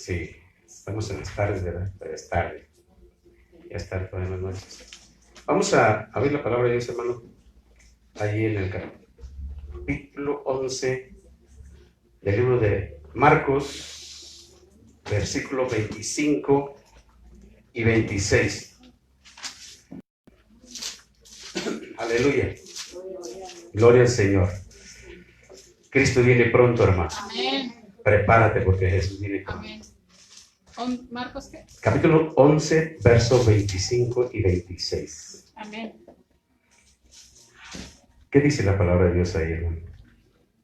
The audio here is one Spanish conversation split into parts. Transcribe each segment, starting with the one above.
Sí, estamos en las tardes, ¿verdad? Pero es tarde. Ya es tarde, todavía en las noches. Vamos a abrir la palabra de Dios, hermano, allí en el capítulo 11 del libro de Marcos, versículo 25 y 26. Aleluya. Gloria al Señor. Cristo viene pronto, hermano. Amén. Prepárate porque Jesús viene pronto. Amén. ¿Marcos qué? Capítulo 11, versos 25 y 26. Amén. ¿Qué dice la palabra de Dios ahí, hermano?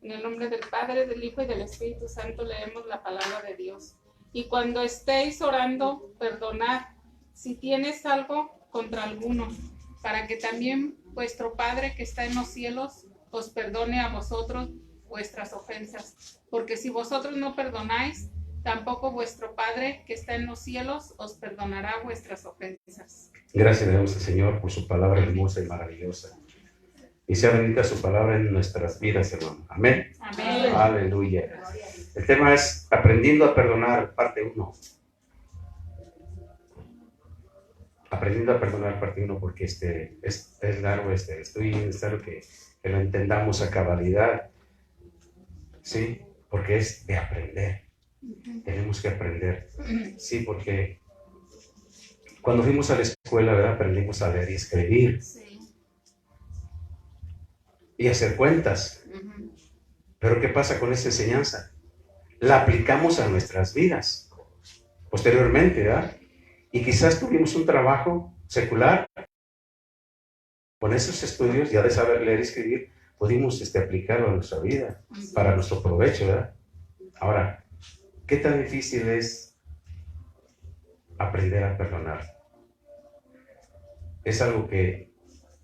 En el nombre del Padre, del Hijo y del Espíritu Santo leemos la palabra de Dios. Y cuando estéis orando, perdonad si tienes algo contra alguno, para que también vuestro Padre que está en los cielos os perdone a vosotros vuestras ofensas. Porque si vosotros no perdonáis, tampoco vuestro Padre que está en los cielos os perdonará vuestras ofensas. Gracias le damos al Señor por su palabra hermosa y maravillosa. Y sea bendita su palabra en nuestras vidas, hermano. Amén. Amén. Aleluya. El tema es aprendiendo a perdonar, parte 1. Aprendiendo a perdonar, parte 1, porque es largo estoy necesario que lo entendamos a cabalidad. Sí, porque es de aprender. Tenemos que aprender. Sí, porque cuando fuimos a la escuela, ¿verdad? Aprendimos a leer y escribir. Sí. Y hacer cuentas. Pero ¿qué pasa con esa enseñanza? La aplicamos a nuestras vidas posteriormente, ¿verdad? Y quizás tuvimos un trabajo secular. Con esos estudios, ya de saber leer y escribir, pudimos aplicarlo a nuestra vida, para nuestro provecho, ¿verdad? Ahora, ¿qué tan difícil es aprender a perdonar? Es algo que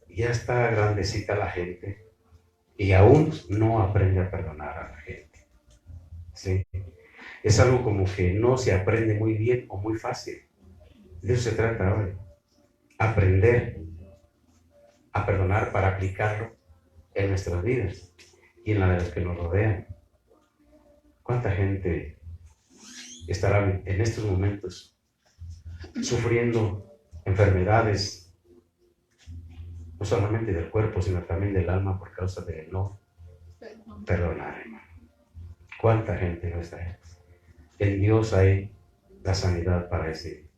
ya está grandecita la gente y aún no aprende a perdonar a la gente. ¿Sí? Es algo como que no se aprende muy bien o muy fácil. De eso se trata hoy. Aprender a perdonar para aplicarlo en nuestras vidas y en la de los que nos rodean. ¿Cuánta gente estará en estos momentos sufriendo enfermedades, no solamente del cuerpo, sino también del alma por causa de no perdonar, hermano? ¿Cuánta gente no está? En Dios hay la sanidad para esas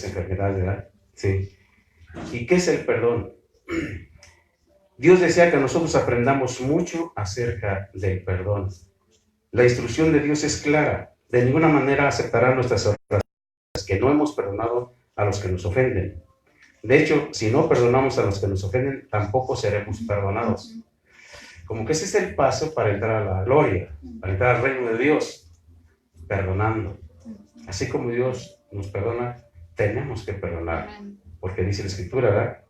enfermedades, ¿verdad? Sí. ¿Y qué es el perdón? Dios desea que nosotros aprendamos mucho acerca del perdón. La instrucción de Dios es clara. De ninguna manera aceptará nuestras oraciones que no hemos perdonado a los que nos ofenden. De hecho, si no perdonamos a los que nos ofenden, tampoco seremos perdonados. Como que ese es el paso para entrar a la gloria, para entrar al reino de Dios, perdonando. Así como Dios nos perdona, tenemos que perdonar. Porque dice la Escritura, ¿verdad?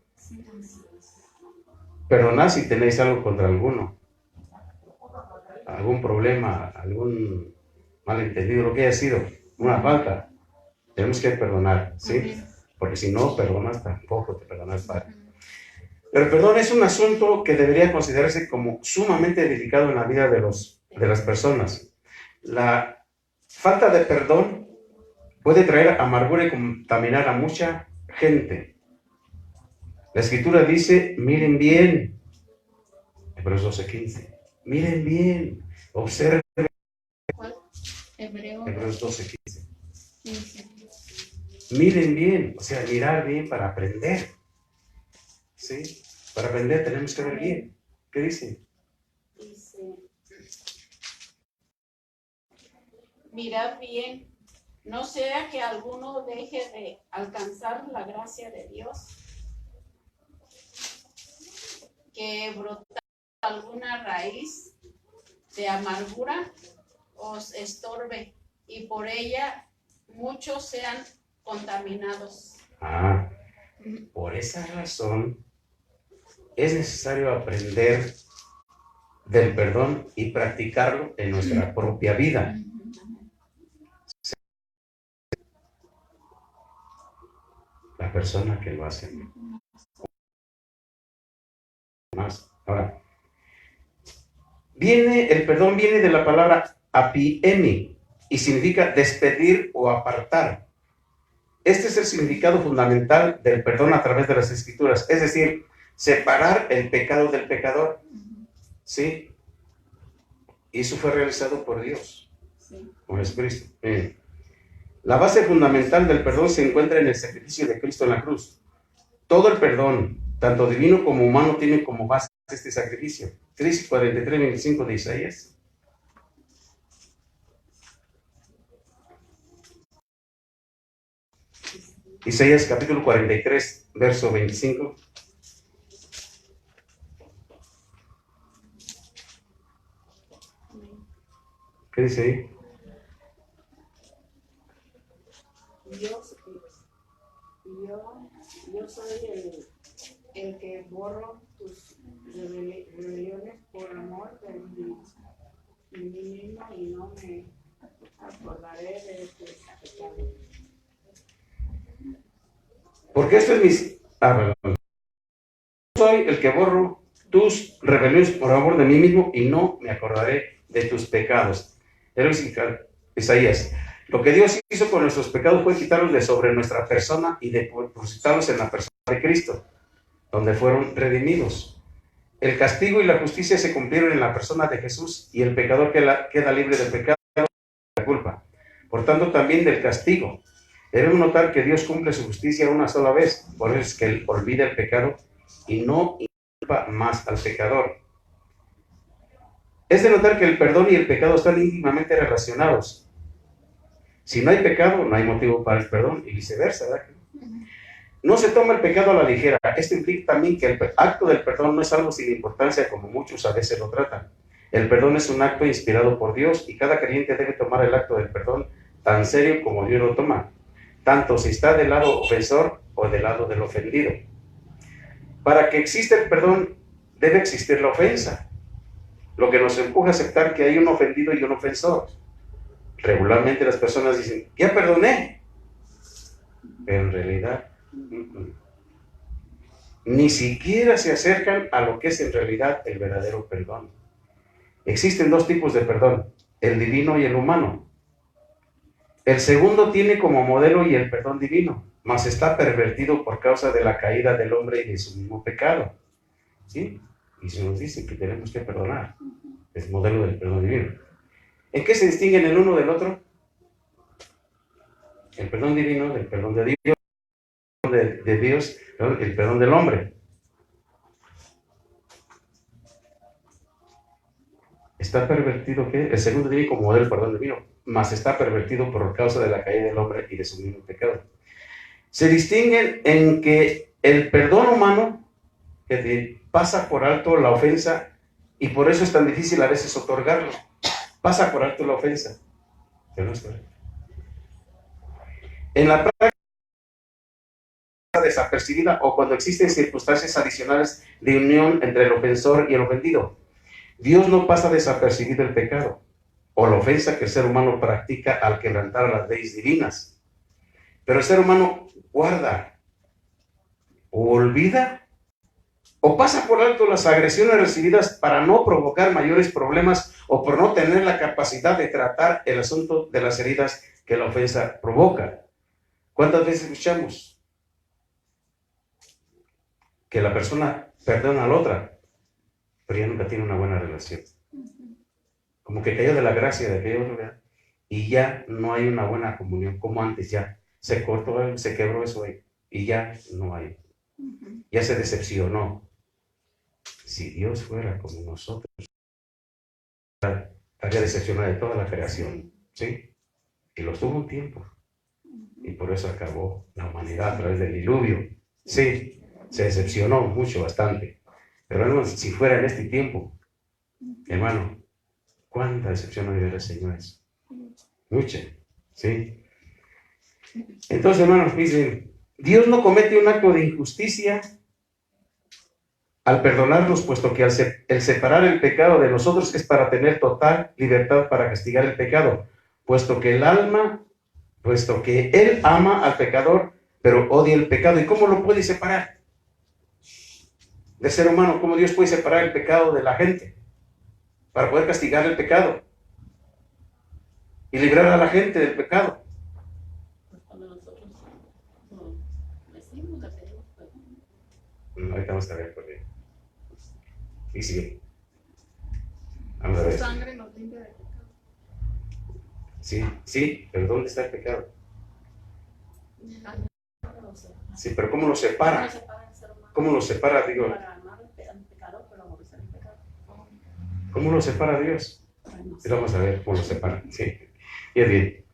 Perdonad si tenéis algo contra alguno, algún problema, algún malentendido, lo que haya sido, una falta. Tenemos que perdonar, ¿sí? Porque si no perdonas, tampoco te perdona el Padre. Pero el perdón es un asunto que debería considerarse como sumamente delicado en la vida de las personas. La falta de perdón puede traer amargura y contaminar a mucha gente. La Escritura dice, miren bien, Hebreos 12:15, miren bien, observen. ¿Cuál? Hebreos 12:15. Miren bien, o sea, mirar bien para aprender. ¿Sí? Para aprender tenemos que ver bien. ¿Qué dice? Dice, mirad bien, no sea que alguno deje de alcanzar la gracia de Dios, que brota alguna raíz de amargura os estorbe y por ella muchos sean contaminados. Por esa razón es necesario aprender del perdón y practicarlo en nuestra propia vida. La persona que lo hace más. Ahora, el perdón viene de la palabra apiemi, y significa despedir o apartar. Este es el significado fundamental del perdón a través de las Escrituras, es decir, separar el pecado del pecador. ¿Sí? Y eso fue realizado por Dios, por Jesucristo. La base fundamental del perdón se encuentra en el sacrificio de Cristo en la cruz. Todo el perdón, tanto divino como humano, tiene como base este sacrificio. Cristo 43, 25 de Isaías. Isaías capítulo 43, verso 25. ¿Qué dice ahí? Yo soy el que borro tus rebeliones por amor de mí mismo y no me acordaré de tus pecados. Porque esto es mis... perdón. Yo soy el que borro tus rebeliones por amor de mí mismo y no me acordaré de tus pecados. Isaías. Lo que Dios hizo con nuestros pecados fue quitarlos de sobre nuestra persona y depositarlos en la persona de Cristo, donde fueron redimidos. El castigo y la justicia se cumplieron en la persona de Jesús y el pecador queda libre del pecado y de la culpa. Por tanto, también del castigo. Debemos notar que Dios cumple su justicia una sola vez, por eso es que Él olvida el pecado y no inculpa más al pecador. Es de notar que el perdón y el pecado están íntimamente relacionados. Si no hay pecado, no hay motivo para el perdón y viceversa, ¿verdad? No se toma el pecado a la ligera. Esto implica también que el acto del perdón no es algo sin importancia como muchos a veces lo tratan. El perdón es un acto inspirado por Dios y cada creyente debe tomar el acto del perdón tan serio como Dios lo toma, tanto si está del lado ofensor o del lado del ofendido. Para que exista el perdón, debe existir la ofensa, lo que nos empuja a aceptar que hay un ofendido y un ofensor. Regularmente las personas dicen, ya perdoné, pero en realidad ni siquiera se acercan a lo que es en realidad el verdadero perdón. Existen dos tipos de perdón, el divino y el humano. El segundo tiene como modelo y el perdón divino, mas está pervertido por causa de la caída del hombre y de su mismo pecado. ¿Sí? Y se nos dice que tenemos que perdonar. Es modelo del perdón divino. ¿En qué se distinguen el uno del otro? El perdón divino del perdón de Dios, de Dios, el perdón del hombre. Está pervertido, ¿qué? El segundo tiene como modelo el perdón divino, mas está pervertido por causa de la caída del hombre y de su mismo pecado. Se distinguen en que el perdón humano que pasa por alto la ofensa y por eso es tan difícil a veces otorgarlo. Pasa por alto la ofensa. Pero no es correcto. En la práctica desapercibida o cuando existen circunstancias adicionales de unión entre el ofensor y el ofendido. Dios no pasa desapercibido el pecado o la ofensa que el ser humano practica al quebrantar las leyes divinas. Pero el ser humano guarda o olvida o pasa por alto las agresiones recibidas para no provocar mayores problemas o por no tener la capacidad de tratar el asunto de las heridas que la ofensa provoca. ¿Cuántas veces escuchamos que la persona perdona a la otra, pero ya nunca tiene una buena relación? Como que cayó de la gracia de aquella otra y ya no hay una buena comunión como antes, ya se cortó, se quebró eso ahí y ya no hay. Ya se decepcionó. Si Dios fuera como nosotros, estaría decepcionado de toda la creación, ¿sí? Y lo tuvo un tiempo. Y por eso acabó la humanidad a través del diluvio. Sí, se decepcionó mucho, bastante. Pero hermanos, si fuera en este tiempo, hermano, ¿cuánta decepción no hubiera, señores? Mucha, ¿sí? Entonces, hermanos, dicen, Dios no comete un acto de injusticia al perdonarnos, puesto que el separar el pecado de nosotros es para tener total libertad para castigar el pecado, puesto que Él ama al pecador, pero odia el pecado. ¿Y cómo lo puede separar del ser humano? ¿Cómo Dios puede separar el pecado de la gente para poder castigar el pecado? y librar a la gente del pecado? Pues cuando nosotros decimos, le pedimos perdón. Ahorita vamos a ver por qué. Y sí. Vamos a Su ver. sangre nos limpia de pecado. Sí, pero ¿dónde está el pecado? No sé. Sí, pero ¿cómo lo separa? ¿Cómo separa el ser humano? ¿Cómo lo separa, digo? Para amar el pecado, pero aborrecer el pecado. ¿Cómo lo separa Dios? Bueno, Y vamos a ver cómo lo separa. Sí. Y es bien.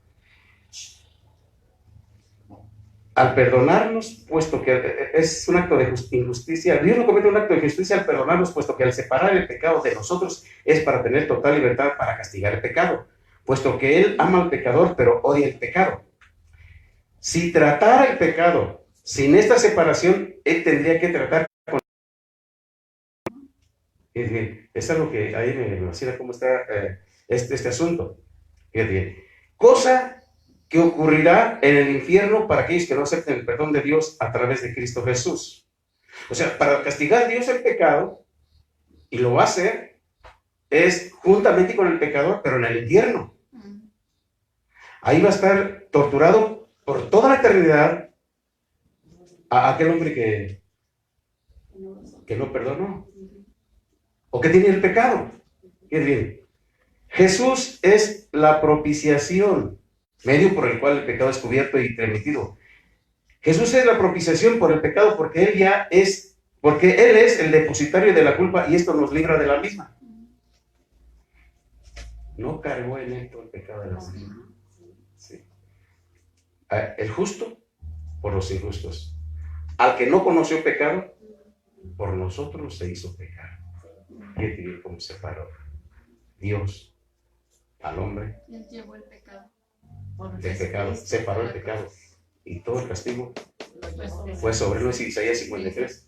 Al perdonarnos, puesto que es un acto de injusticia, Dios no comete un acto de justicia al perdonarnos, puesto que al separar el pecado de nosotros es para tener total libertad para castigar el pecado, puesto que Él ama al pecador, pero odia el pecado. Si tratara el pecado sin esta separación, Él tendría que tratar con... Es bien, es algo que ahí me imagina cómo está este asunto. Es bien, cosa que ocurrirá en el infierno para aquellos que no acepten el perdón de Dios a través de Cristo Jesús. O sea, para castigar a Dios el pecado, y lo va a hacer, es juntamente con el pecador, pero en el infierno. Ahí va a estar torturado por toda la eternidad a aquel hombre que no perdonó, o que tiene el pecado. Es bien, Jesús es la propiciación, medio por el cual el pecado es cubierto y remitido. Jesús es la propiciación por el pecado porque Él es el depositario de la culpa y esto nos libra de la misma. No cargó en Él todo el pecado de la misma. Sí. El justo por los injustos. Al que no conoció pecado, por nosotros se hizo pecado. Fíjate cómo separó Dios al hombre. Él llevó el pecado. Del pecado, separó el pecado. Y todo el castigo fue sobre él. ¿No es Isaías 53?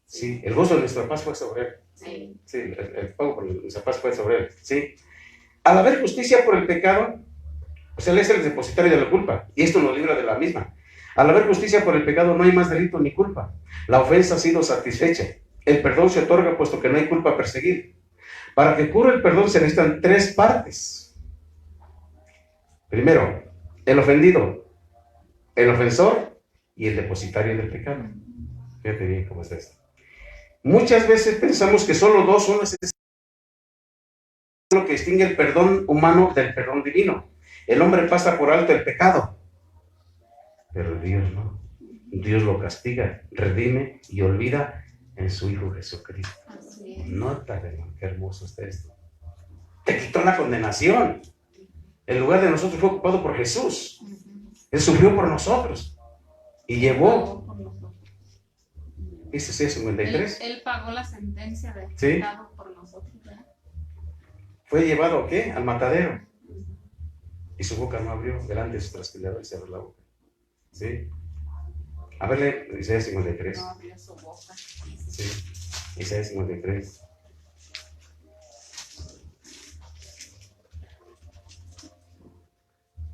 Sí, el gozo de nuestra paz fue sobre él. Sí, el pago por nuestra paz fue sobre él. Sí. Al haber justicia por el pecado, o sea, Él es el depositario de la culpa. Y esto nos libra de la misma. Al haber justicia por el pecado, no hay más delito ni culpa. La ofensa ha sido satisfecha. El perdón se otorga puesto que no hay culpa a perseguir. Para que ocurra el perdón se necesitan tres partes. Primero, el ofendido, el ofensor y el depositario del pecado. Fíjate bien cómo es esto. Muchas veces pensamos que solo dos son necesarios, lo que distingue el perdón humano del perdón divino. El hombre pasa por alto el pecado, pero Dios no. Dios lo castiga, redime y olvida en su Hijo Jesucristo. Nótale, hermano, qué hermoso está esto. Te quitó la condenación. El lugar de nosotros fue ocupado por Jesús. Él sufrió por nosotros y llevó. ¿Dice 53? Él pagó la sentencia del ¿Sí? pecado por nosotros, ¿verdad? Fue llevado ¿a qué? Al matadero. Y su boca no abrió delante de sus trasquiladores, cerró la boca. ¿Sí? A verle, Isaías 53. No abrió su boca. Sí, Isaías 53.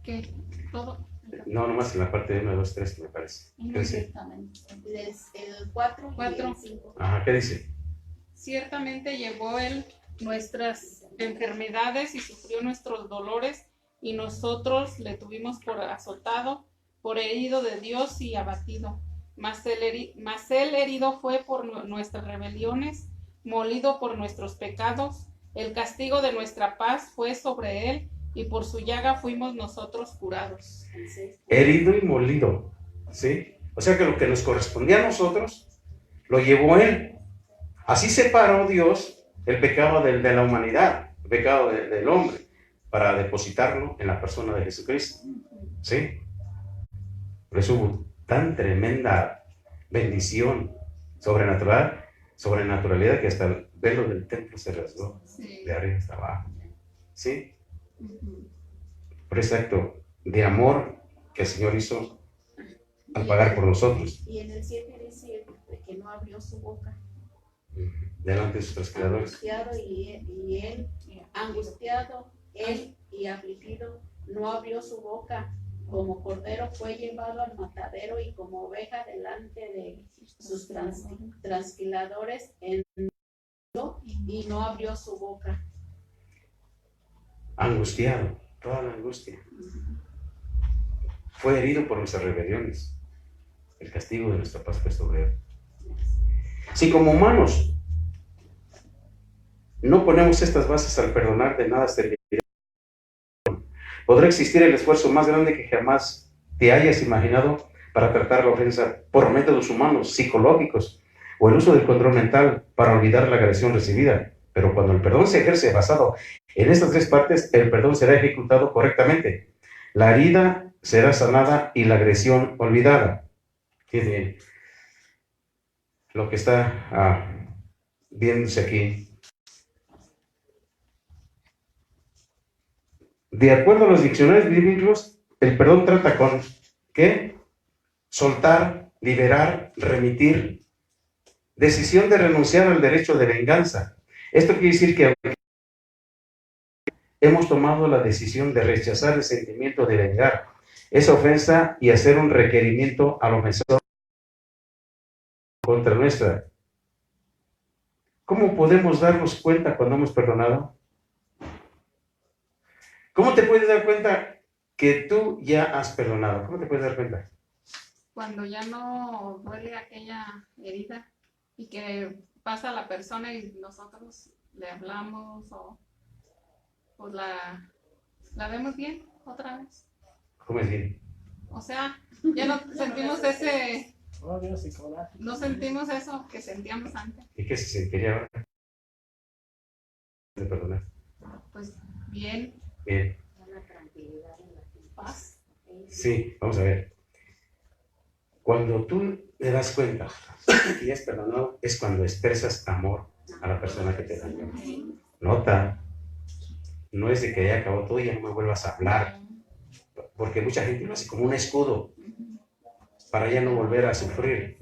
¿Qué? Todo. No, nomás en la parte de 1, 2, 3, que me parece. ¿Qué dice? Exactamente. El 4 y el 5. Ajá, ¿qué dice? Ciertamente llevó Él nuestras enfermedades y sufrió nuestros dolores, y nosotros le tuvimos por azotado, por herido de Dios y abatido. Mas él herido fue por nuestras rebeliones, molido por nuestros pecados. El castigo de nuestra paz fue sobre él, y por su llaga fuimos nosotros curados. Herido y molido. ¿Sí? O sea que lo que nos correspondía a nosotros, lo llevó Él. Así separó Dios el pecado de la humanidad, el pecado del hombre, para depositarlo en la persona de Jesucristo. ¿Sí? Por eso hubo tan tremenda bendición sobrenaturalidad, que hasta el velo del templo se rasgó, Sí. de arriba hasta abajo. ¿Sí? Por ese acto de amor que el Señor hizo al pagar por nosotros. Y en el 7 dice que no abrió su boca. Delante de sus trasquiladores. Angustiado él y afligido, no abrió su boca. Como cordero fue llevado al matadero, y como oveja delante de sus trasquiladores, y no abrió su boca. Angustiado. toda la angustia. Fue herido por nuestras rebeliones. El castigo de nuestra paz fue sobre él. Si como humanos no ponemos estas bases al perdonar, de nada servirá. Podrá existir el esfuerzo más grande que jamás te hayas imaginado para tratar la ofensa por métodos humanos, psicológicos o el uso del control mental para olvidar la agresión recibida. Pero cuando el perdón se ejerce basado en estas tres partes, el perdón será ejecutado correctamente. La herida será sanada y la agresión olvidada. Fíjense bien lo que está viéndose aquí. De acuerdo a los diccionarios bíblicos, el perdón trata con ¿qué? Soltar, liberar, remitir, decisión de renunciar al derecho de venganza. Esto quiere decir que hemos tomado la decisión de rechazar el sentimiento de vengar esa ofensa y hacer un requerimiento al ofensor contra nuestra. ¿Cómo podemos darnos cuenta cuando hemos perdonado? ¿Cómo te puedes dar cuenta que tú ya has perdonado? ¿Cómo te puedes dar cuenta? Cuando ya no duele aquella herida y que pasa la persona y nosotros le hablamos o pues la vemos bien otra vez. ¿Cómo es bien? O sea, ya no sentimos no sentimos eso que sentíamos antes. ¿Y qué se sentiría ahora de perdonar? Pues bien. Bien. Paz. Sí, vamos a ver. Cuando tú te das cuenta que ya has perdonado, es cuando expresas amor a la persona que te dañó. Nota, no es de que ya acabó todo y ya no me vuelvas a hablar, porque mucha gente lo hace como un escudo para ya no volver a sufrir.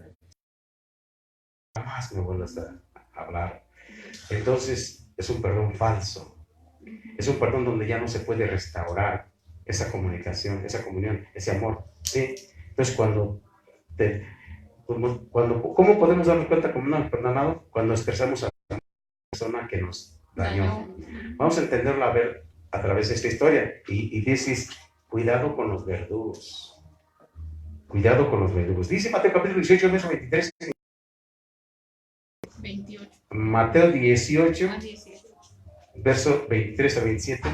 Jamás me vuelvas a hablar. Entonces, es un perdón falso. Es un perdón donde ya no se puede restaurar esa comunicación, esa comunión, ese amor. ¿Sí? Entonces, ¿cómo podemos darnos cuenta como no hemos perdonado? Cuando expresamos a la persona que nos dañó. Vamos a entenderlo a través de esta historia. Y dices, cuidado con los verdugos. Cuidado con los verdugos. Dice Mateo capítulo 18, verso 23. 28. Mateo 18, 18. verso 23 a 27.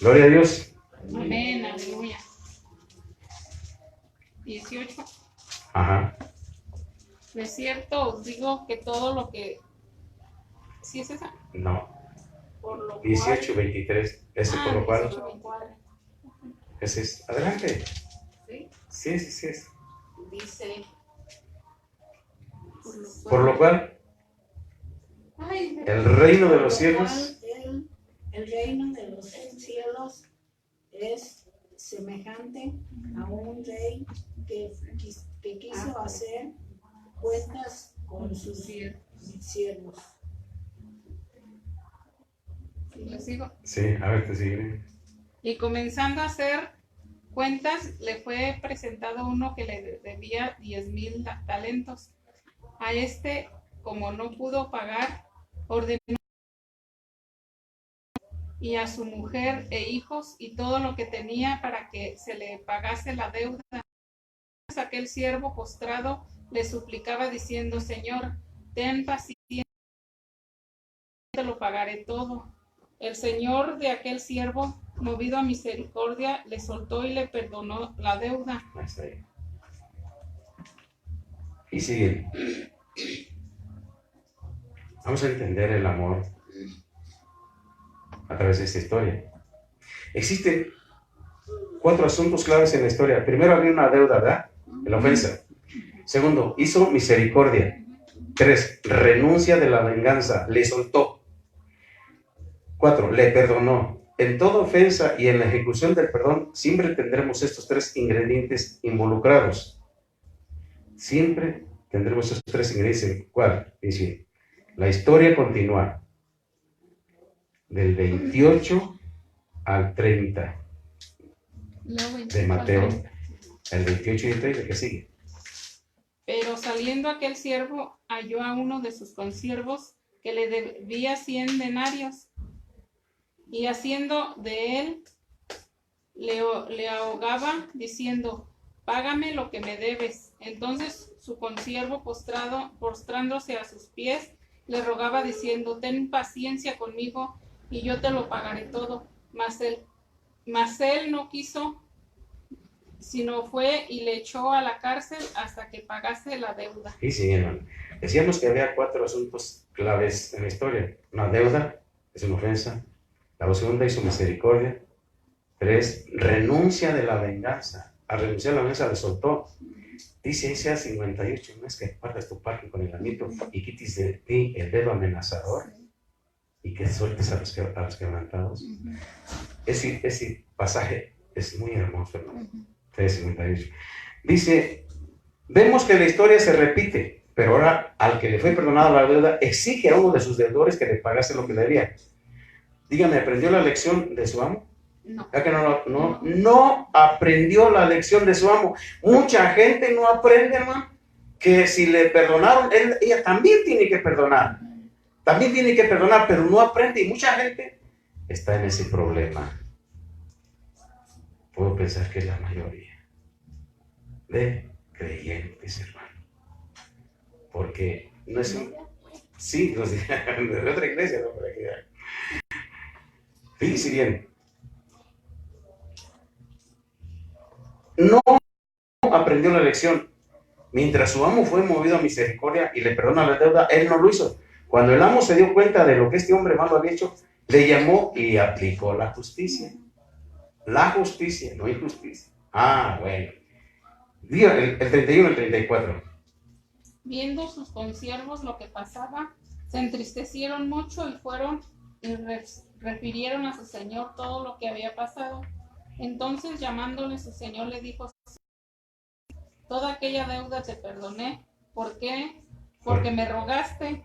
Gloria a Dios. Amén, aleluya. 18. Ajá. De cierto os digo que todo lo que... ¿Sí es esa? No. Por lo 18, cual... 23. Ese por lo cual. 18, 24. Ese es. Adelante. ¿Sí? Sí es. Dice, Por lo cual, Ay, el reino de por los lo cielos. cual el reino de los cielos es semejante a un rey que quiso hacer cuentas con sus siervos. ¿Sí le sigo? Sí, a ver, te sigue. Y comenzando a hacer cuentas, le fue presentado uno que le debía 10,000 talentos. A este, como no pudo pagar, ordenó y a su mujer e hijos y todo lo que tenía para que se le pagase la deuda. Aquel siervo postrado le suplicaba diciendo: Señor, ten paciencia, te lo pagaré todo. El señor de aquel siervo, movido a misericordia, le soltó y le perdonó la deuda. Hasta ahí. Y sigue. Vamos a entender el amor a través de esta historia. Existen 4 asuntos claves en la historia. Primero, había una deuda, ¿verdad? La ofensa. Segundo, hizo misericordia. 3, renuncia de la venganza, le soltó. 4, le perdonó. En toda ofensa y en la ejecución del perdón, siempre tendremos estos 3 ingredientes involucrados. Siempre tendremos estos 3 ingredientes. ¿Cuál? Dice, la historia continúa del 28 al 30 de Mateo. El 28 y el 30, que sigue. Pero saliendo aquel siervo, halló a uno de sus consiervos que le debía 100 denarios y haciendo de él, le ahogaba, diciendo, págame lo que me debes. Entonces su consiervo, postrándose a sus pies, le rogaba, diciendo, ten paciencia conmigo, y yo te lo pagaré todo. Mas él no quiso, sino fue y le echó a la cárcel hasta que pagase la deuda. Y sí, hermano. Decíamos que había 4 asuntos claves en la historia. Una deuda, es una ofensa. La segunda hizo misericordia. 3, renuncia de la venganza. Al renunciar a la venganza le soltó. Dice Isaías 58, no es que guardes tu parte con el amito y quites de ti el dedo amenazador y que sueltes a los quebrantados. Ese pasaje es muy hermoso, hermano. 3:58. Dice, vemos que la historia se repite, pero ahora al que le fue perdonada la deuda exige a uno de sus deudores que le pagase lo que le debía. Dígame, ¿aprendió la lección de su amo? No. ¿Ya que no aprendió la lección de su amo? Mucha gente no aprende, hermano, que si le perdonaron, ella también tiene que perdonar. También tiene que perdonar, pero no aprende, y mucha gente está en ese problema. Puedo pensar que es la mayoría de creyentes, hermano. Porque no es un... Sí, no sé, de otra iglesia, no, para que... Fíjese bien. No aprendió la lección. Mientras su amo fue movido a misericordia y le perdona la deuda, él no lo hizo. Cuando el amo se dio cuenta de lo que este hombre malo había hecho, le llamó y aplicó la justicia. La justicia, no injusticia. Ah, bueno. Diga el 31 y el 34. Viendo sus consiervos lo que pasaba, se entristecieron mucho y fueron y refirieron a su señor todo lo que había pasado. Entonces, llamándole su señor, le dijo, toda aquella deuda te perdoné. ¿Por qué? Porque me rogaste.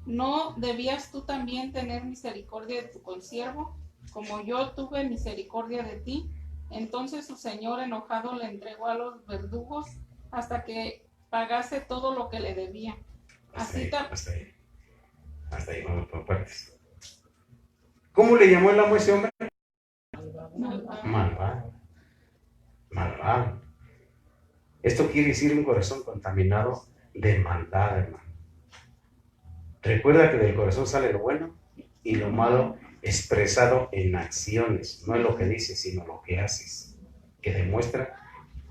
¿No debías tú también tener misericordia de tu consiervo, como yo tuve misericordia de ti? Entonces su señor, enojado, le entregó a los verdugos hasta que pagase todo lo que le debía. Hasta ahí vamos por partes. ¿Cómo le llamó el amo a ese hombre? Malvado. Esto quiere decir un corazón contaminado de maldad, hermano. Recuerda que del corazón sale lo bueno y lo malo expresado en acciones. No es lo que dices, sino lo que haces, que demuestra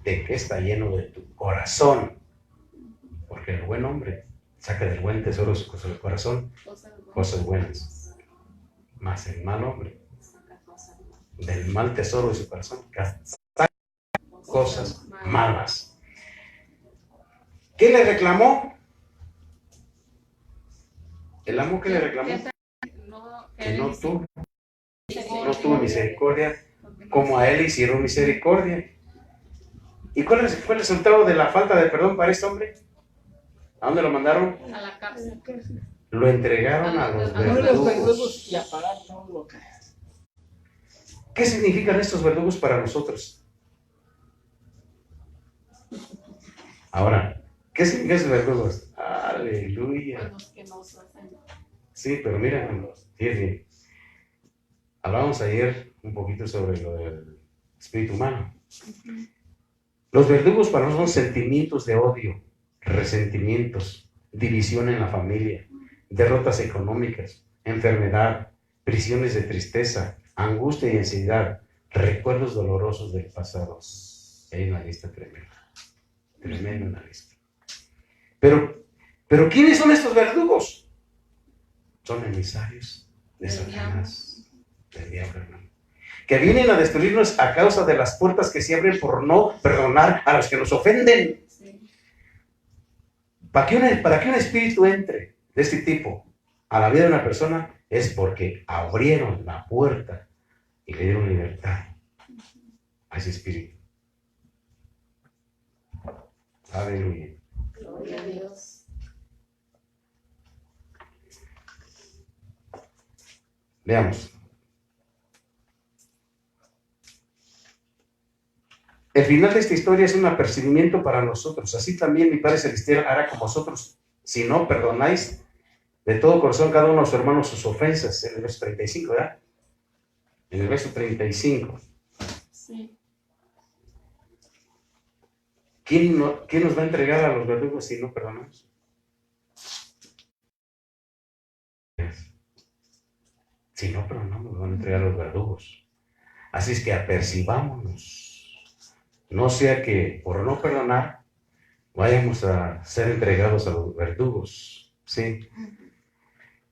de qué está lleno de tu corazón. Porque el buen hombre saca del buen tesoro de su corazón cosas buenas. Mas el mal hombre del mal tesoro de su corazón saca cosas malas. ¿Qué le reclamó? El amo que le reclamó que no tuvo misericordia como a él hicieron misericordia. ¿Y cuál fue el resultado de la falta de perdón para este hombre? ¿A dónde lo mandaron? A la cárcel. Lo entregaron a los verdugos. Y a pagar todo lo que... ¿Qué significan estos verdugos para nosotros? Ahora, ¿qué significan estos verdugos? Aleluya. Sí, pero mira, fíjense, hablábamos ayer un poquito sobre lo del espíritu humano. Los verdugos para nosotros son sentimientos de odio, resentimientos, división en la familia, derrotas económicas, enfermedad, prisiones de tristeza, angustia y ansiedad, recuerdos dolorosos del pasado. Hay una lista tremenda, una lista. Pero ¿quiénes son estos verdugos? Son emisarios de Satanás, del diablo, hermano, que vienen a destruirnos a causa de las puertas que se abren por no perdonar a los que nos ofenden. Sí. Para que un espíritu entre de este tipo a la vida de una persona es porque abrieron la puerta y le dieron libertad a ese espíritu. Aleluya. Gloria a Dios. Veamos. El final de esta historia es un apercibimiento para nosotros. Así también mi Padre Celestial hará con vosotros, si no perdonáis de todo corazón cada uno a su hermano sus ofensas. En el verso 35, ¿verdad? en el verso 35. Sí. ¿Quién nos va a entregar a los verdugos si no perdonamos? Si no perdonamos, nos van a entregar a los verdugos. Así es que apercibámonos. No sea que por no perdonar vayamos a ser entregados a los verdugos. ¿Sí?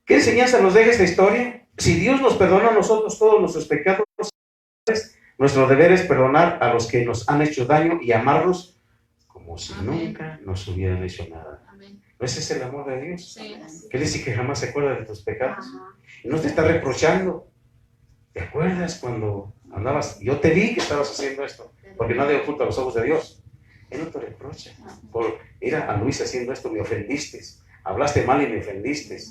¿Qué enseñanza nos deja esta historia? Si Dios nos perdona a nosotros todos nuestros pecados, nuestro deber es perdonar a los que nos han hecho daño y amarlos como si nunca nos hubieran hecho nada. Amén. ¿No ese es el amor de Dios? Sí. Quiere decir que jamás se acuerda de tus pecados. Y no te está reprochando. ¿Te acuerdas cuando andabas? Yo te vi que estabas haciendo esto, porque nadie oculta los ojos de Dios. Él no te reprocha. Por ir a Luis haciendo esto, me ofendiste. Hablaste mal y me ofendiste.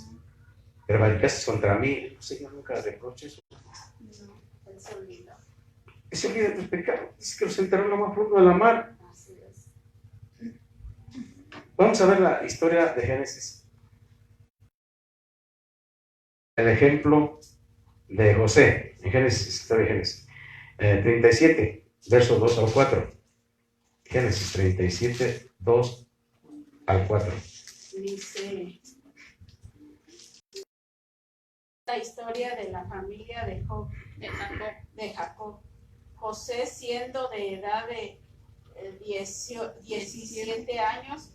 Prevaricaste contra mí. El Señor nunca reprocha eso. No, él se olvida. Él se olvida de tus pecados. Dice que los enterró en lo más profundo de la mar. Así es. Vamos a ver la historia de Génesis. El ejemplo de José, en Génesis, historia de Génesis 37, versos 2 al 4. Génesis 37, 2 al 4. Dice la historia de la familia de Job, de Jacob. José, siendo de edad de 17 años,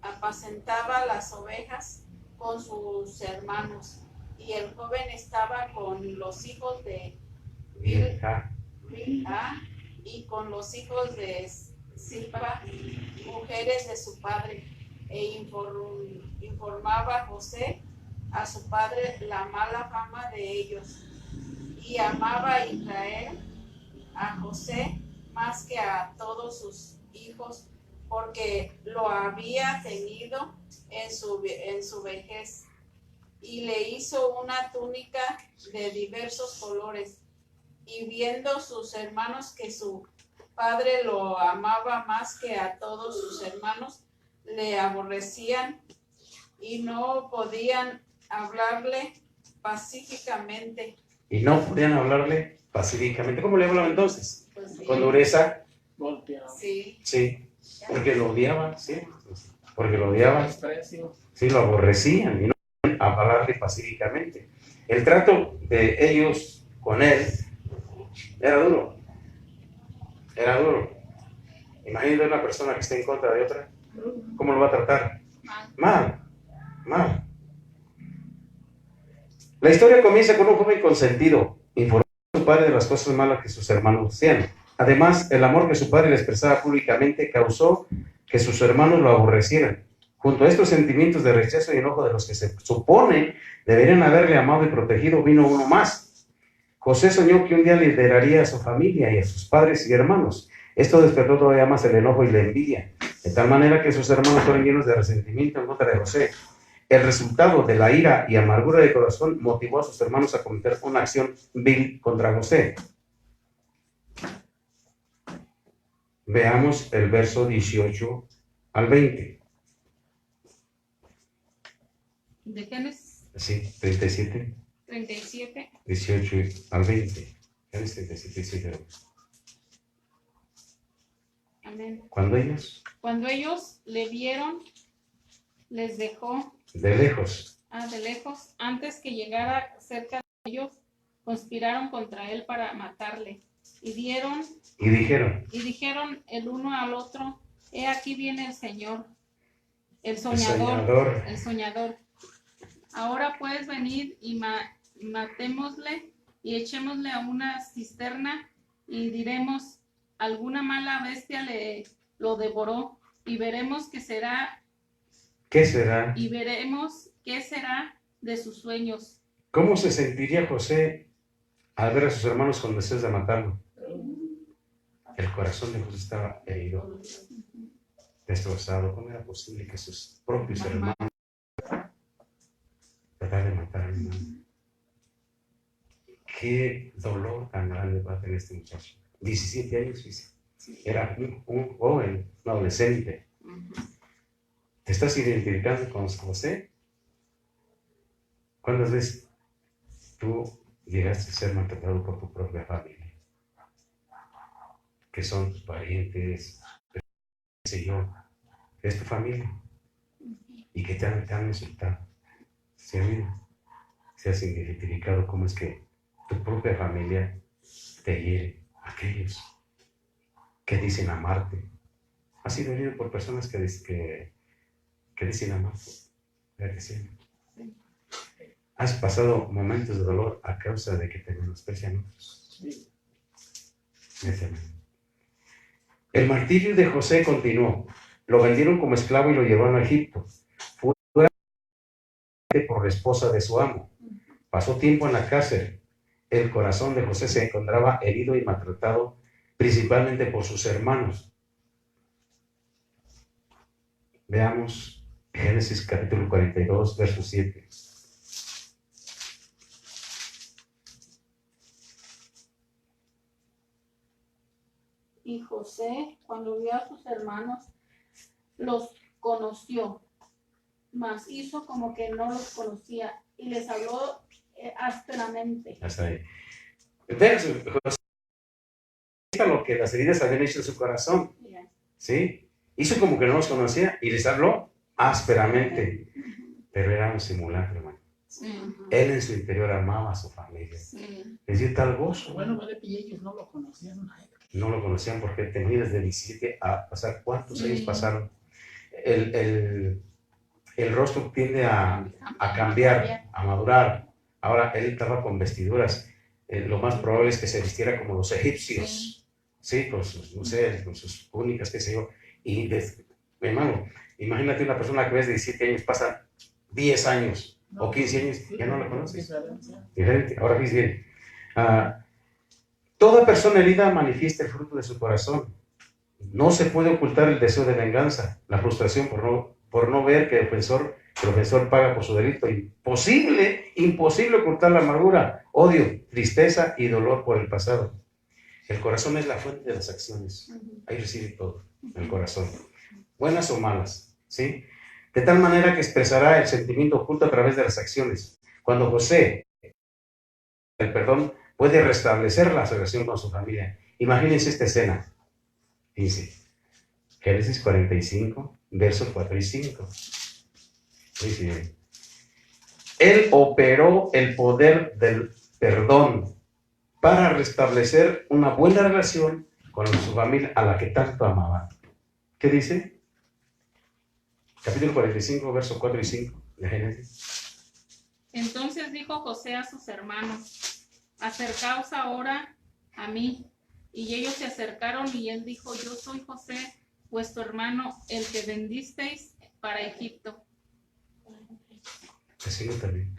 apacentaba las ovejas con sus hermanos, y el joven estaba con los hijos de Bilha y con los hijos de Silpa, mujeres de su padre, e informaba José a su padre la mala fama de ellos. Y amaba a Israel a José más que a todos sus hijos, porque lo había tenido en su vejez, y le hizo una túnica de diversos colores. Y viendo sus hermanos que su padre lo amaba más que a todos sus hermanos, le aborrecían y no podían hablarle pacíficamente. Y no podían hablarle pacíficamente. ¿Cómo le hablaban entonces? Pues sí. Con dureza. Sí. Sí, porque lo odiaban, sí. Porque lo odiaban. Desprecio. Sí, lo aborrecían y no podían hablarle pacíficamente. El trato de ellos con él era duro. Era duro. Imagínate una persona que esté en contra de otra. ¿Cómo lo va a tratar? Mal. La historia comienza con un joven consentido, informando a su padre de las cosas malas que sus hermanos hacían. Además, el amor que su padre le expresaba públicamente causó que sus hermanos lo aborrecieran. Junto a estos sentimientos de rechazo y enojo de los que se supone deberían haberle amado y protegido, vino uno más. José soñó que un día lideraría a su familia y a sus padres y hermanos. Esto despertó todavía más el enojo y la envidia, de tal manera que sus hermanos fueron llenos de resentimiento en contra de José. El resultado de la ira y amargura de corazón motivó a sus hermanos a cometer una acción vil contra José. Veamos el verso 18 al 20. ¿De Génesis Sí, 37, 37? 18 al 20. Génesis 37, 17. Amén. Cuando ellos le vieron, les dejó de lejos de lejos, antes que llegara cerca de ellos, conspiraron contra él para matarle. Y dijeron el uno al otro: he aquí viene el Señor, el soñador. Ahora puedes venir y matémosle y echémosle a una cisterna, y diremos: alguna mala bestia lo devoró, y veremos qué será de sus sueños. ¿Cómo se sentiría José al ver a sus hermanos con deseos de matarlo? El corazón de José estaba herido, destrozado. ¿Cómo era posible que sus propios hermanos trataran de matar a mi hermano? Qué dolor tan grande va a tener este muchacho. 17 años, dice. Era un joven, un adolescente. ¿Te estás identificando con José? ¿Cuántas veces tú llegaste a ser maltratado por tu propia familia, que son tus parientes, qué sé yo, es tu familia, y que te han insultado. Si se has identificado cómo es que tu propia familia te hiere, aquellos que dicen amarte. Has sido herido por personas que dicen amarte. ¿Verdad que sí? Has pasado momentos de dolor a causa de que te menosprecian otros. El martirio de José continuó. Lo vendieron como esclavo y lo llevaron a Egipto. Fue por la esposa de su amo. Pasó tiempo en la cárcel. El corazón de José se encontraba herido y maltratado, principalmente por sus hermanos. Veamos Génesis capítulo 42, verso 7. Y José, cuando vio a sus hermanos, los conoció, mas hizo como que no los conocía y les habló ásperamente. Hasta ahí. Verso, José hizo lo que las heridas habían hecho en su corazón. ¿Sí? Hizo como que no los conocía y les habló ásperamente. Pero era un simulacro, hermano. Él en su interior amaba a su familia. Les dio tal gozo. Bueno, y ellos no lo conocían. No lo conocían porque tenía desde 17 a pasar. ¿Cuántos años pasaron? El rostro tiende a cambiar, a madurar. Ahora él estaba con vestiduras. Lo más probable es que se vistiera como los egipcios. Sí, con sus, no sé, con sus túnicas, qué sé yo. Y, hermano, imagínate una persona que ves de 17 años, pasa 10 años o 15 años, ya no la conoces. Diferente. Ahora fíjate bien. Toda persona herida manifiesta el fruto de su corazón. No se puede ocultar el deseo de venganza, la frustración por no ver que el ofensor paga por su delito. Imposible ocultar la amargura, odio, tristeza y dolor por el pasado. El corazón es la fuente de las acciones. Ahí reside todo, el corazón. Buenas o malas, ¿sí? De tal manera que expresará el sentimiento oculto a través de las acciones. Cuando José, el perdón, puede restablecer la relación con su familia. Imagínense esta escena. Dice, Génesis 45, versos 4 y 5. Dice, él operó el poder del perdón para restablecer una buena relación con su familia a la que tanto amaba. ¿Qué dice? Capítulo 45, versos 4 y 5 de Génesis. Entonces dijo José a sus hermanos, acercaos ahora a mí. Y ellos se acercaron y él dijo, yo soy José, vuestro hermano, el que vendisteis para Egipto. Así también.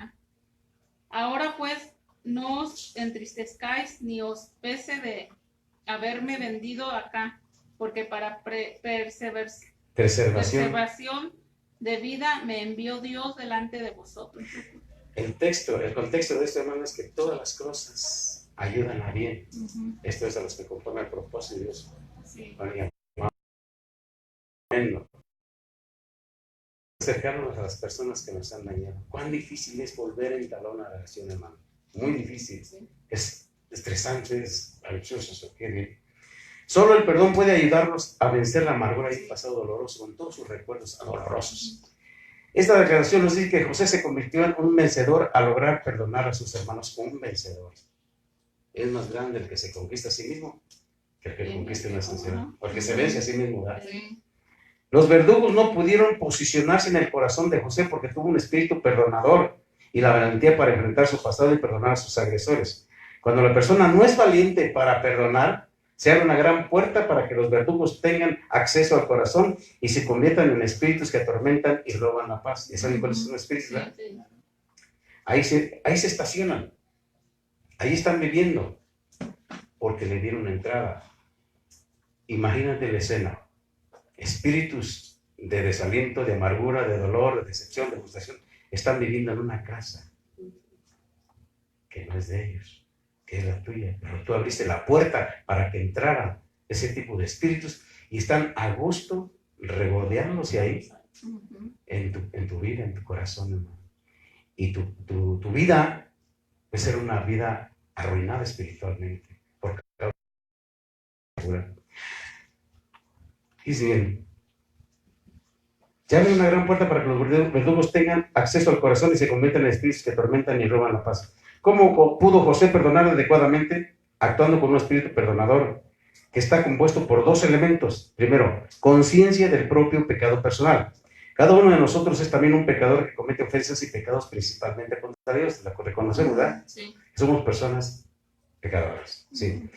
Ahora pues, no os entristezcáis ni os pese de haberme vendido acá, porque para preservación de vida me envió Dios delante de vosotros. El contexto de esto, hermano, es que todas las cosas ayudan a bien. Esto es a los que conforme el propósito de Dios. Sí. Acercarnos a las personas que nos han dañado. Cuán difícil es volver a entablar una relación, hermano. Muy difícil. Sí. Es estresante, es ansioso. Solo el perdón puede ayudarnos a vencer la amargura y el pasado doloroso con todos sus recuerdos dolorosos. Esta declaración nos dice que José se convirtió en un vencedor al lograr perdonar a sus hermanos. Un vencedor. Es más grande el que se conquista a sí mismo que el que conquista una sociedad. Porque se vence a sí mismo, ¿verdad? Sí. Los verdugos no pudieron posicionarse en el corazón de José porque tuvo un espíritu perdonador y la valentía para enfrentar su pasado y perdonar a sus agresores. Cuando la persona no es valiente para perdonar, se abre una gran puerta para que los verdugos tengan acceso al corazón y se conviertan en espíritus que atormentan y roban la paz. ¿Y saben cuáles son los espíritus? Ahí se estacionan. Ahí están viviendo porque le dieron entrada. Imagínate la escena. Espíritus de desaliento, de amargura, de dolor, de decepción, de frustración, están viviendo en una casa que no es de ellos, que es la tuya. Pero tú abriste la puerta para que entraran ese tipo de espíritus y están a gusto regodeándose ahí en tu vida, en tu corazón, hermano. Y tu vida Puede ser una vida arruinada espiritualmente por causa de la amargura. Dice bien, ya abre una gran puerta para que los verdugos tengan acceso al corazón y se conviertan en espíritus que atormentan y roban la paz. ¿Cómo pudo José perdonar adecuadamente? Actuando con un espíritu perdonador que está compuesto por dos elementos. Primero, conciencia del propio pecado personal. Cada uno de nosotros es también un pecador que comete ofensas y pecados principalmente contra Dios. La reconocemos, ¿verdad? Sí. Somos personas pecadoras. Sí.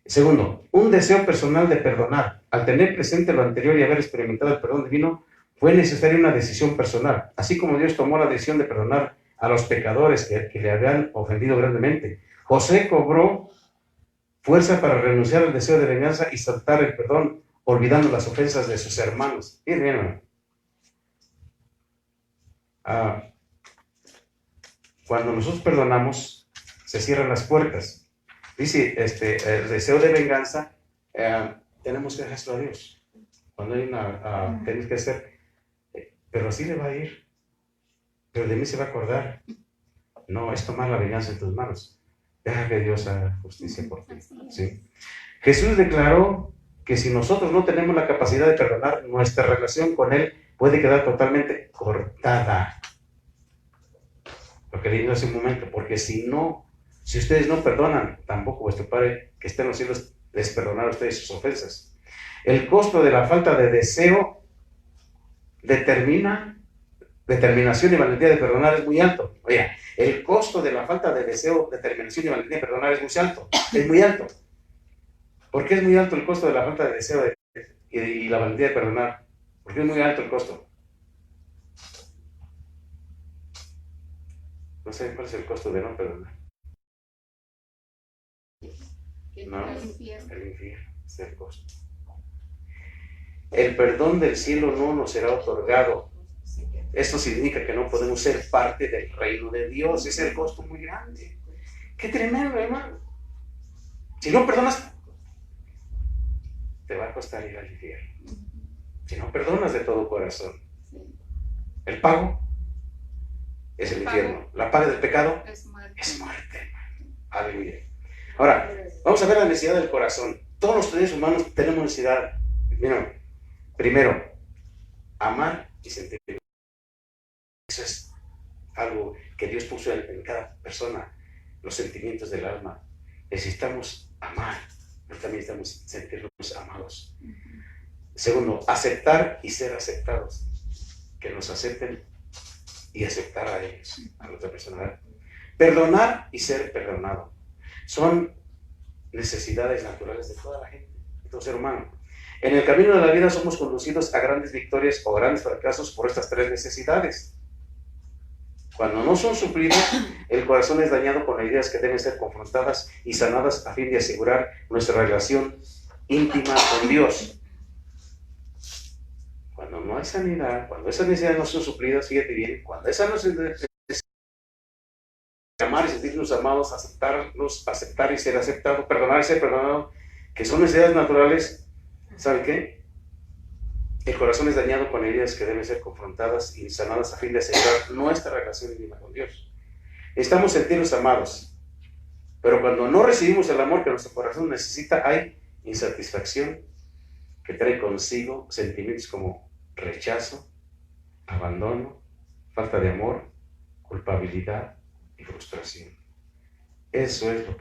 Segundo, un deseo personal de perdonar. Al tener presente lo anterior y haber experimentado el perdón divino, fue necesaria una decisión personal. Así como Dios tomó la decisión de perdonar a los pecadores que le habían ofendido grandemente, José cobró fuerza para renunciar al deseo de venganza y soltar el perdón, olvidando las ofensas de sus hermanos. Y bien, cuando nosotros perdonamos, se cierran las puertas. Dice, el deseo de venganza, tenemos que dejárselo a Dios. Cuando hay tenemos que hacer, pero así le va a ir. Pero de mí se va a acordar. No, es tomar la venganza en tus manos. Deja que Dios haga justicia por ti. ¿Sí? Jesús declaró que si nosotros no tenemos la capacidad de perdonar, nuestra relación con Él puede quedar totalmente cortada. Lo que leí hace un momento, porque si ustedes no perdonan, tampoco vuestro Padre que está en los cielos les perdonará a ustedes sus ofensas. El costo de la falta de deseo determinación y valentía de perdonar es muy alto. Oye, el costo de la falta de deseo, determinación y valentía de perdonar es muy alto. Es muy alto. ¿Por qué es muy alto el costo de la falta de deseo y la valentía de perdonar? ¿Por qué es muy alto el costo? No sé cuál es el costo de no perdonar. No, el infierno es el costo. El perdón del cielo no nos será otorgado. Esto significa que no podemos ser parte del reino de Dios. Es el costo muy grande. Qué tremendo, hermano. Si no perdonas, te va a costar ir al infierno. Si no perdonas de todo corazón, el pago es el infierno. La paga del pecado es muerte. Aleluya. Ahora, vamos a ver la necesidad del corazón. Todos los seres humanos tenemos necesidad. Mira, primero, amar y sentir. Eso es algo que Dios puso en cada persona, los sentimientos del alma. Necesitamos amar, pero también necesitamos sentirnos amados. Segundo, aceptar y ser aceptados. Que nos acepten y aceptar a ellos, a la otra persona. Perdonar y ser perdonado. Son necesidades naturales de toda la gente, de todo ser humano. En el camino de la vida somos conducidos a grandes victorias o grandes fracasos por estas tres necesidades. Cuando no son suplidas, el corazón es dañado con ideas que deben ser confrontadas y sanadas a fin de asegurar nuestra relación íntima con Dios. Cuando no hay sanidad, cuando esas necesidades no son suplidas, fíjate bien, cuando esas necesidades de amar y sentirnos amados, aceptar y ser aceptado, perdonar y ser perdonado, que son necesidades naturales, ¿sabe qué? El corazón es dañado con heridas que deben ser confrontadas y sanadas a fin de asegurar nuestra relación íntima con Dios. Estamos sentirnos amados, pero cuando no recibimos el amor que nuestro corazón necesita, hay insatisfacción que trae consigo sentimientos como rechazo, abandono, falta de amor, culpabilidad y frustración. Eso es lo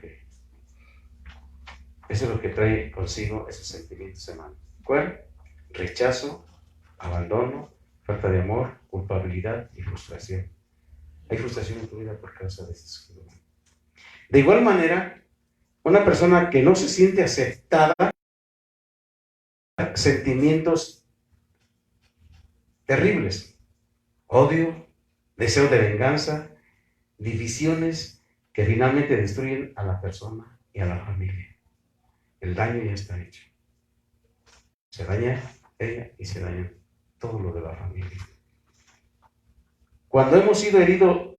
que trae consigo esos sentimientos, hermano. ¿Cuál? Rechazo, abandono, falta de amor, culpabilidad y frustración. Hay frustración en tu vida por causa de esas cosas. De igual manera, una persona que no se siente aceptada, sentimientos terribles, odio, deseo de venganza, divisiones que finalmente destruyen a la persona y a la familia. El daño ya está hecho. Se daña ella y se daña todo lo de la familia. Cuando hemos sido heridos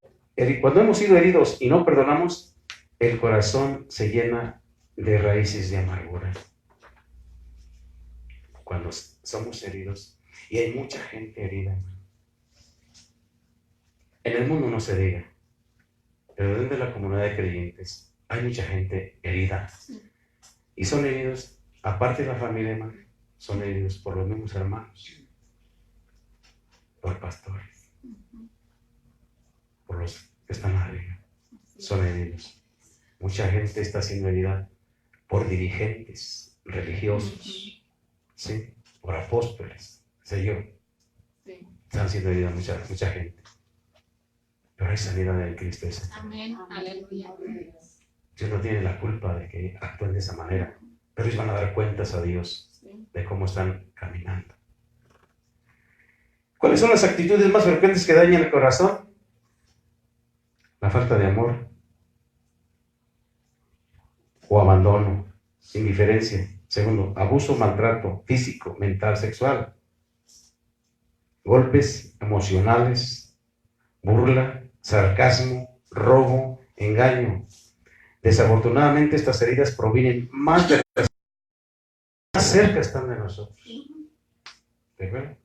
y no perdonamos, el corazón se llena de raíces de amargura. Cuando somos heridos, y hay mucha gente herida, en el mundo no se diga. Pero dentro de la comunidad de creyentes hay mucha gente herida. Y son heridos, aparte de la familia, hermano, son heridos por los mismos hermanos, por pastores, por los que están arriba. Son heridos. Mucha gente está siendo herida por dirigentes religiosos, ¿sí? Por apóstoles, sé yo. Sí. Están siendo heridas mucha gente. Pero hay sanidad en Cristo. Amén. Aleluya. Dios no tiene la culpa de que actúen de esa manera, pero ellos van a dar cuentas a Dios Sí. de cómo están caminando. ¿Cuáles son las actitudes más frecuentes que dañan el corazón? La falta de amor o abandono, indiferencia. Segundo, abuso, maltrato físico, mental, sexual. Golpes emocionales, burla, sarcasmo, robo, engaño. Desafortunadamente estas heridas provienen más de las más cerca están de nosotros. ¿De acuerdo?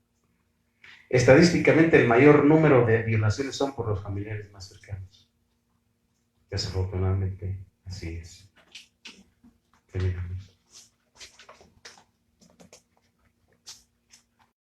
Estadísticamente el mayor número de violaciones son por los familiares más cercanos. Desafortunadamente así es.